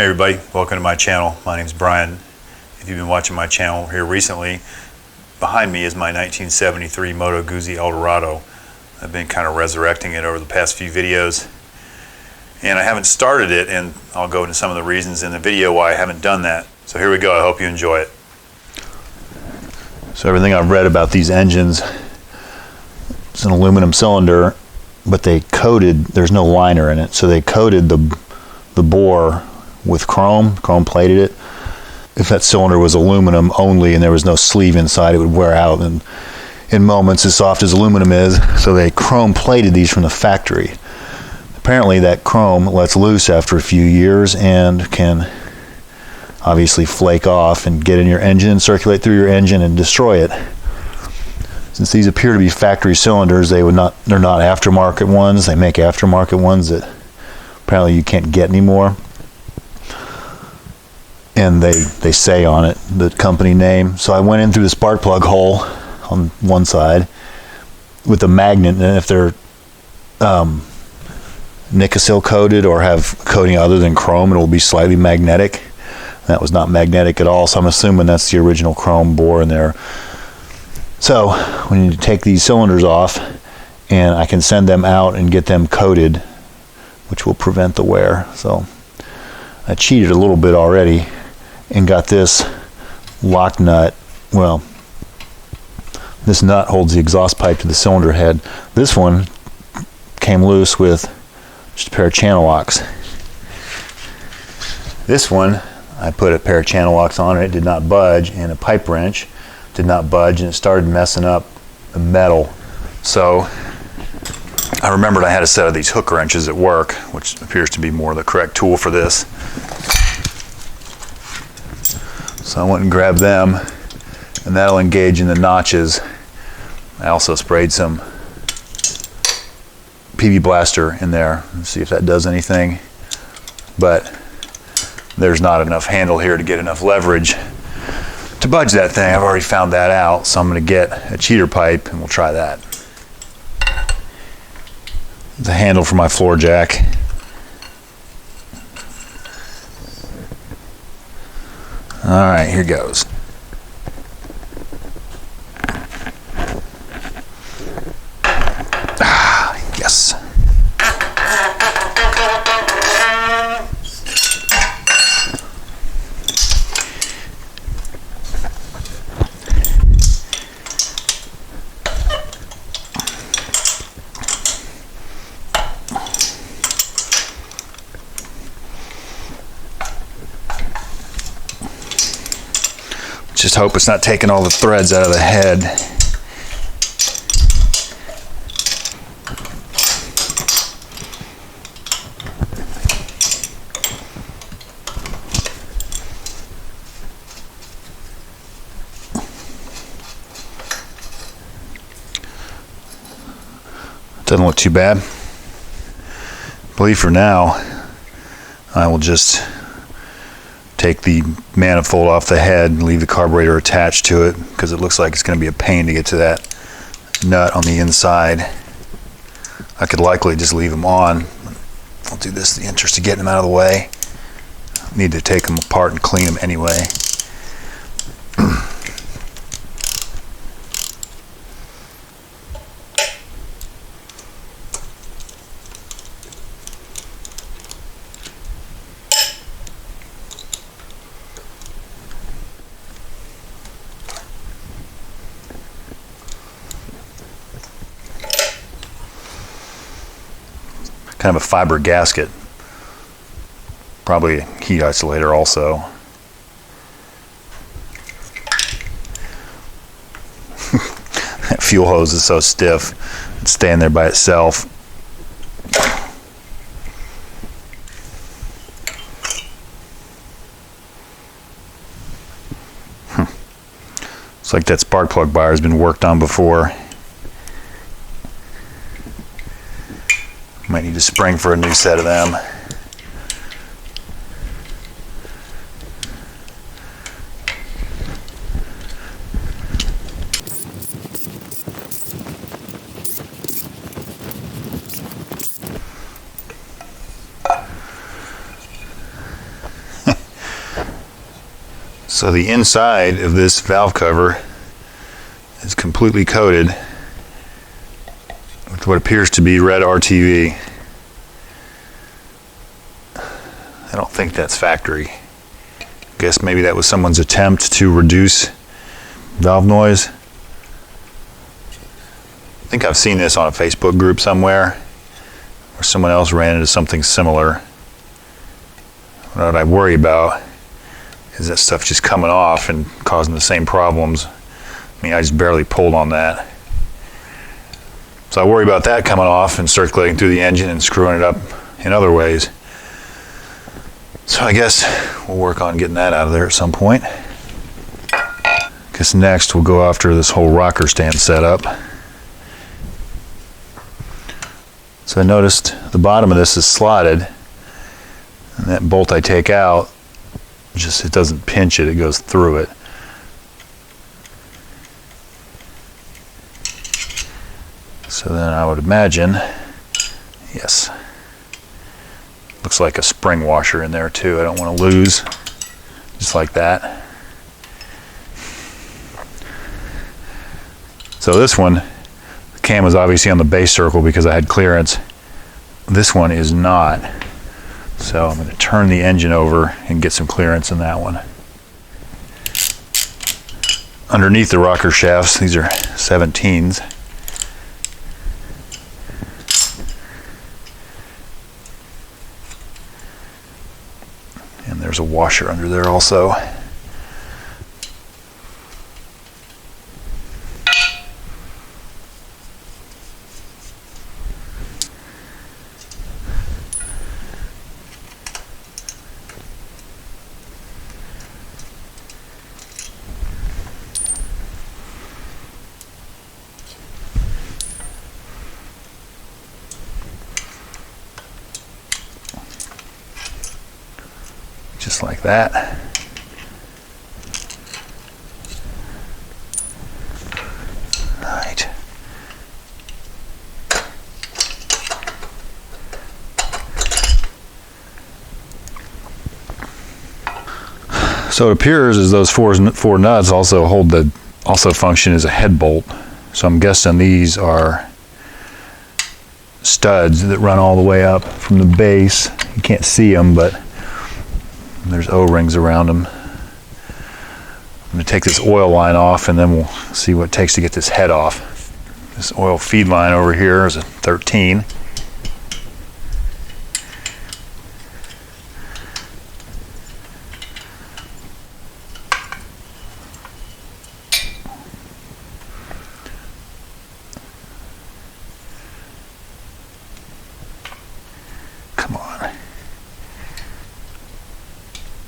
Hey everybody, welcome to my channel. My name's Brian. If you've been watching my channel here recently, behind me is my 1973 Moto Guzzi Eldorado. I've been kind of resurrecting it over the past few videos, and I haven't started it, and I'll go into some of the reasons in the video why I haven't done that. So here we go. I hope you enjoy it. So everything I've read about these engines, it's an aluminum cylinder, but they coated, there's no liner in it, so they coated the bore with chrome plated it. If that cylinder was aluminum only and there was no sleeve inside, it would wear out and in moments as soft as aluminum is, so they chrome plated these from the factory. Apparently that chrome lets loose after a few years and can obviously flake off and get in your engine, circulate through your engine and destroy it. Since these appear to be factory cylinders, they're not aftermarket ones. They make aftermarket ones that apparently you can't get anymore. And they say on it the company name. So I went in through the spark plug hole on one side with a magnet, and if they're Nikasil coated or have coating other than chrome, it will be slightly magnetic. That was not magnetic at all, so I'm assuming that's the original chrome bore in there. So we need to take these cylinders off, and I can send them out and get them coated, which will prevent the wear. So I cheated a little bit already and got this lock nut. Well, this nut holds the exhaust pipe to the cylinder head. This one came loose with just a pair of channel locks. This one, I put a pair of channel locks on it, it did not budge, and a pipe wrench did not budge, and it started messing up the metal. So I remembered I had a set of these hook wrenches at work, which appears to be more the correct tool for this. So I went and grabbed them, and that'll engage in the notches. I also sprayed some PV Blaster in there. Let's see if that does anything. But there's not enough handle here to get enough leverage to budge that thing. I've already found that out, so I'm going to get a cheater pipe and we'll try that. The handle for my floor jack. Alright, here goes. Yes. Just hope it's not taking all the threads out of the head. Doesn't look too bad. I believe for now I will just take the manifold off the head and leave the carburetor attached to it, because it looks like it's going to be a pain to get to that nut on the inside. I could likely just leave them on. I'll do this in the interest of getting them out of the way. I need to take them apart and clean them anyway. Kind of a fiber gasket, probably a heat isolator also. That fuel hose is so stiff, it's staying there by itself. It's like that spark plug bar has been worked on before. Might need a spring for a new set of them. So the inside of this valve cover is completely coated with what appears to be red RTV. I don't think that's factory. Guess maybe that was someone's attempt to reduce valve noise. I think I've seen this on a Facebook group somewhere, or someone else ran into something similar. What I worry about is that stuff just coming off and causing the same problems. I mean, I just barely pulled on that. So I worry about that coming off and circulating through the engine and screwing it up in other ways. So I guess we'll work on getting that out of there at some point. Guess next we'll go after this whole rocker stand setup. So I noticed the bottom of this is slotted, and that bolt I take out, just it doesn't pinch it, it goes through it. So then I would imagine, yes, looks like a spring washer in there too. I don't want to lose, just like that. So this one, the cam was obviously on the base circle because I had clearance. This one is not. So I'm going to turn the engine over and get some clearance in that one. Underneath the rocker shafts, these are 17s. And there's a washer under there also. Just like that. Right. So it appears as those four nuts also function as a head bolt. So I'm guessing these are studs that run all the way up from the base. You can't see them, but there's O-rings around them. I'm going to take this oil line off and then we'll see what it takes to get this head off. This oil feed line over here is a 13. Come on.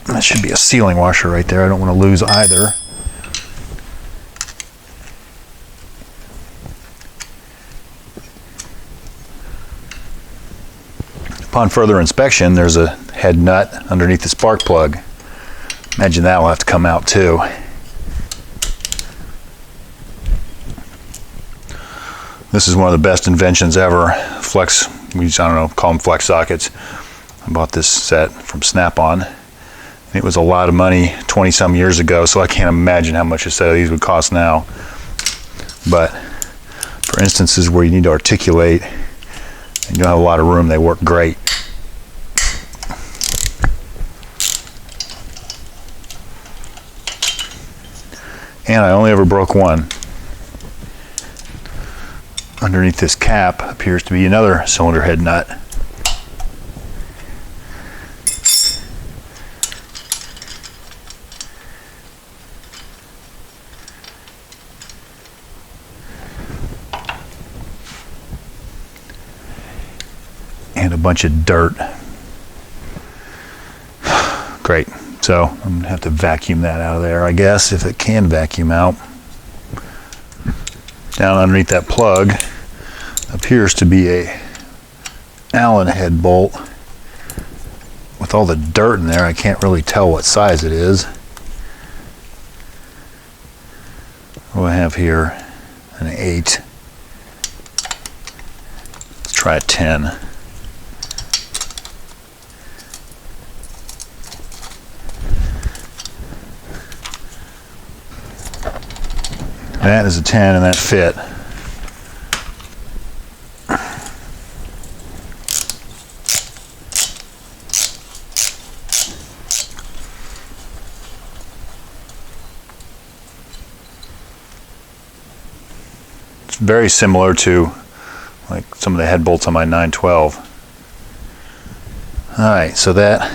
That should be a sealing washer right there. I don't want to lose either. Upon further inspection, there's a head nut underneath the spark plug. Imagine that will have to come out too. This is one of the best inventions ever. Flex, I don't know, call them flex sockets. I bought this set from Snap-on. It was a lot of money 20 some years ago, so I can't imagine how much a set of these would cost now. But for instances where you need to articulate and you don't have a lot of room, they work great. And I only ever broke one. Underneath this cap appears to be another cylinder head nut. And a bunch of dirt. Great. So I'm going to have to vacuum that out of there, I guess, if it can vacuum out. Down underneath that plug appears to be a Allen head bolt. With all the dirt in there, I can't really tell what size it is. What do I have here? An 8. Let's try a 10. That is a 10 and that fit. It's very similar to like some of the head bolts on my 912. Alright, so that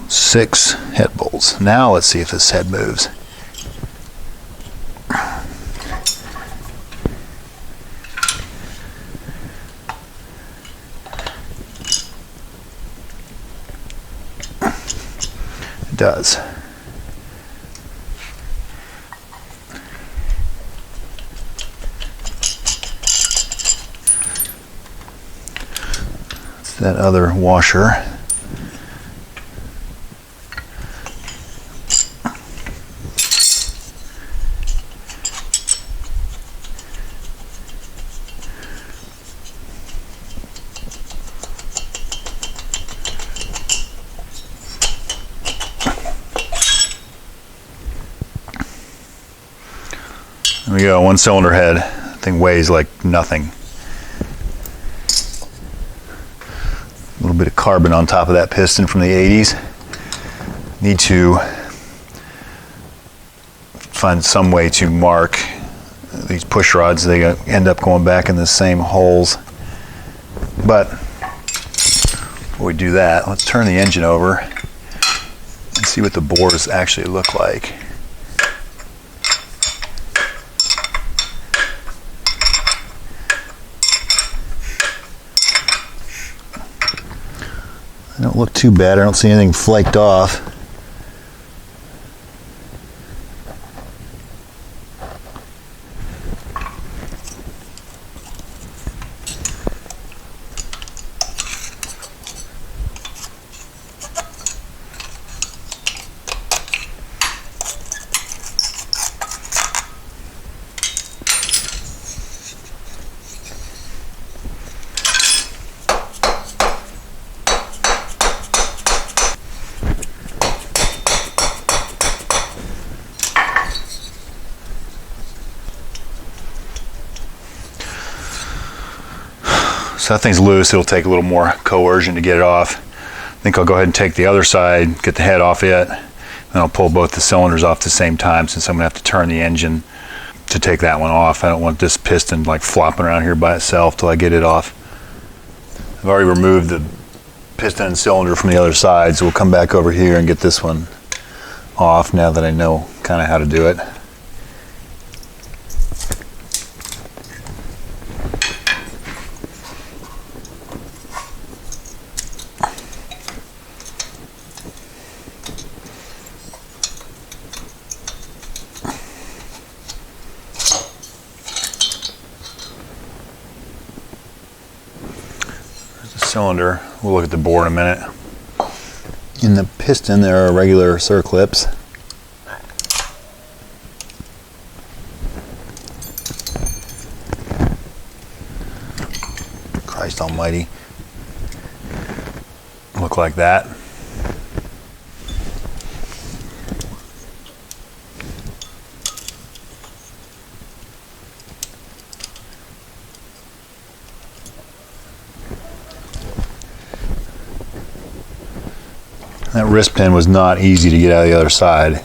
6 head bolts. Now let's see if this head moves. It does. It's that other washer. There we go, 1 cylinder head. That thing weighs like nothing. A little bit of carbon on top of that piston from the 80s. Need to find some way to mark these push rods. They end up going back in the same holes. But before we do that, let's turn the engine over and see what the bores actually look like. They don't look too bad. I don't see anything flaked off. So that thing's loose. It'll take a little more coercion to get it off. I think I'll go ahead and take the other side, get the head off it, and I'll pull both the cylinders off at the same time, since I'm gonna have to turn the engine to take that one off. I don't want this piston like flopping around here by itself till I get it off. I've already removed the piston and cylinder from the other side, so we'll come back over here and get this one off now that I know kind of how to do it. Cylinder. We'll look at the bore in a minute. In the piston there are regular circlips. Christ almighty. Look like that. That wrist pin was not easy to get out of the other side.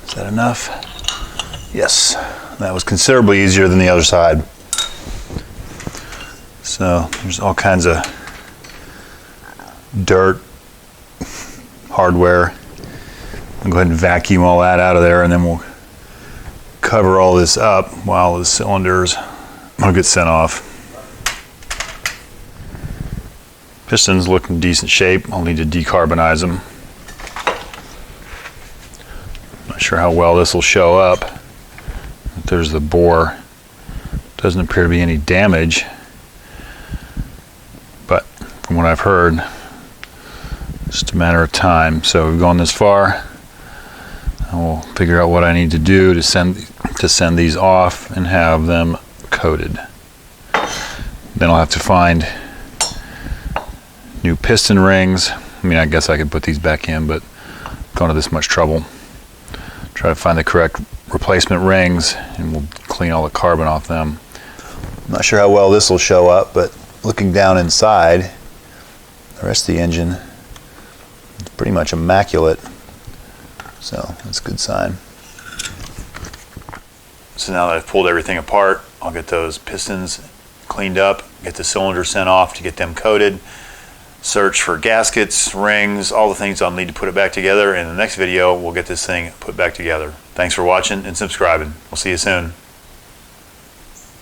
Is that enough? Yes, that was considerably easier than the other side. So there's all kinds of dirt, hardware. I'll go ahead and vacuum all that out of there, and then we'll cover all this up while the cylinders will get sent off. Pistons look in decent shape. I'll need to decarbonize them. Not sure how well this will show up. there's the bore. Doesn't appear to be any damage, but from what I've heard, just a matter of time. So we've gone this far. I will figure out what I need to do to send these off and have them coated. Then I'll have to find new piston rings. I mean, I guess I could put these back in, but going to this much trouble. Try to find the correct replacement rings, and we'll clean all the carbon off them. I'm not sure how well this will show up, but looking down inside, the rest of the engine is pretty much immaculate. So that's a good sign. So now that I've pulled everything apart, I'll get those pistons cleaned up, get the cylinders sent off to get them coated, search for gaskets, rings, all the things I'll need to put it back together. In the next video, we'll get this thing put back together. Thanks for watching and subscribing. We'll see you soon.